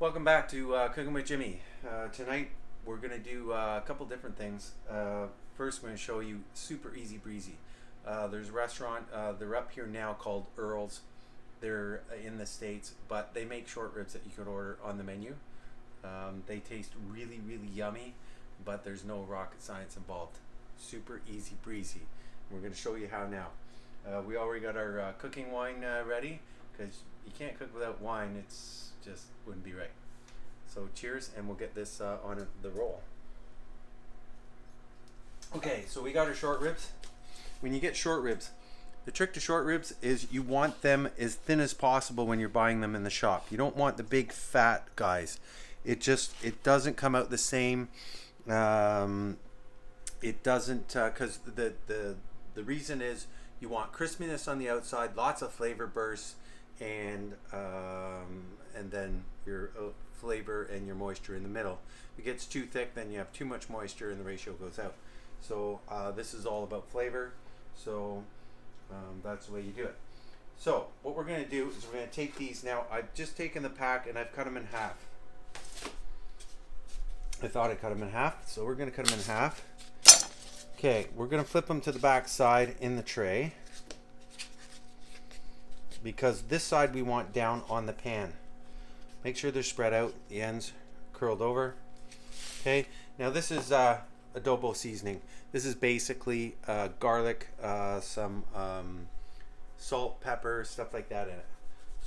Welcome back to Cooking with Jimmy. Tonight we're going to do a couple different things. First, I'm going to show you super easy breezy. There's a restaurant, they're up here now, called Earl's. They're in the States, but they make short ribs that you could order on the menu. They taste really, really yummy, but there's no rocket science involved. Super easy breezy. We're going to show you how now. We already got our cooking wine ready, because you can't cook without wine. It's just wouldn't be right. So cheers, and we'll get this on the roll. Okay, so we got our short ribs. When you get short ribs, the trick to short ribs is you want them as thin as possible when you're buying them in the shop. You don't want the big fat guys. It doesn't come out the same. It doesn't, because the reason is you want crispiness on the outside, lots of flavor bursts, and then your flavor and your moisture in the middle. If it gets too thick, then you have too much moisture and the ratio goes out. So this is all about flavor. So that's the way you do it. So what we're going to do is we're going to take these now. I've just taken the pack and I've cut them in half. I thought I cut them in half, so we're going to cut them in half. Okay, we're going to flip them to the back side in the tray, because this side we want down on the pan. Make sure they're spread out, the ends curled over. Okay, now this is adobo seasoning. This is basically garlic, some salt, pepper, stuff like that in it.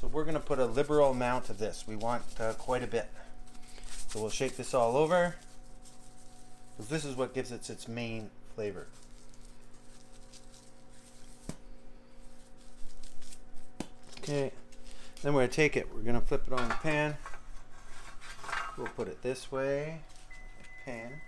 So we're going to put a liberal amount of this. We want quite a bit. So we'll shake this all over, because this is what gives it its main flavor. Okay, then we're going to take it. We're going to flip it on the pan. We'll put it this way. Pan.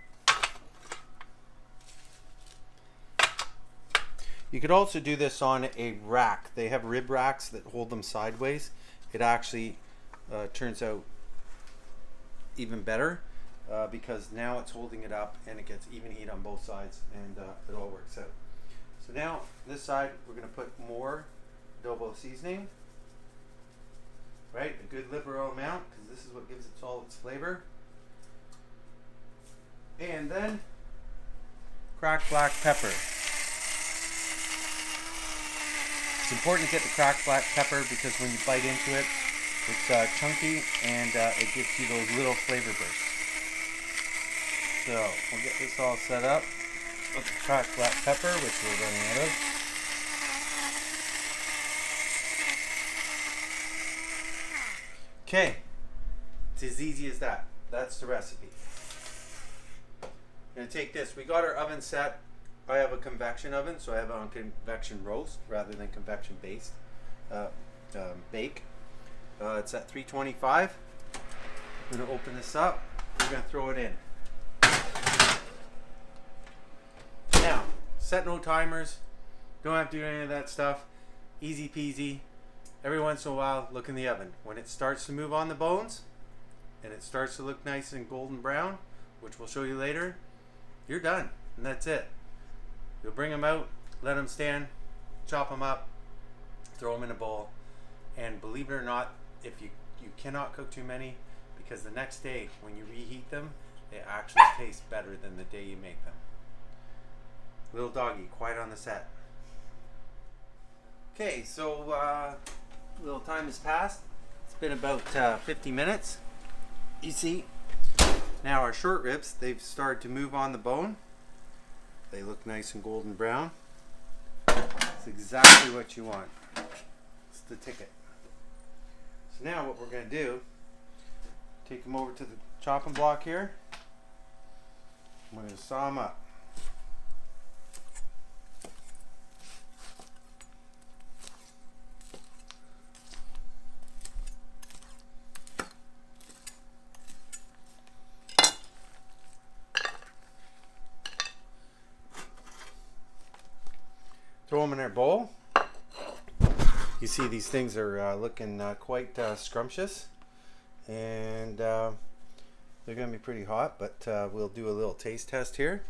You could also do this on a rack. They have rib racks that hold them sideways. It actually turns out even better because now it's holding it up and it gets even heat on both sides, and it all works out. So now this side we're going to put more adobo seasoning. Right, a good liberal amount, because this is what gives it all its flavor. And then cracked black pepper. It's important to get the cracked black pepper because when you bite into it, it's chunky, and it gives you those little flavor bursts. So we'll get this all set up with the cracked black pepper, which we're running out of. Okay, it's as easy as that. That's the recipe. I'm going to take this. We got our oven set. I have a convection oven, so I have it on convection roast rather than convection based bake. It's at 325. I'm going to open this up. We're going to throw it in. Now, set no timers. Don't have to do any of that stuff. Easy peasy. Every once in a while, look in the oven. When it starts to move on the bones and it starts to look nice and golden brown, which we'll show you later, you're done, and that's it. You'll bring them out, let them stand, chop them up, throw them in a bowl, and believe it or not, if you cannot cook too many, because the next day when you reheat them, they actually taste better than the day you make them. Little doggy, quiet on the set. Okay, so a little time has passed. It's been about 50 minutes. You see, now our short ribs, they've started to move on the bone. They look nice and golden brown. It's exactly what you want. It's the ticket. So now what we're going to do, take them over to the chopping block here. I'm going to saw them up. Throw them in our bowl. You see these things are looking quite scrumptious, and they're going to be pretty hot, but we'll do a little taste test here.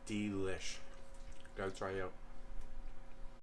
Delish. Gotta try out.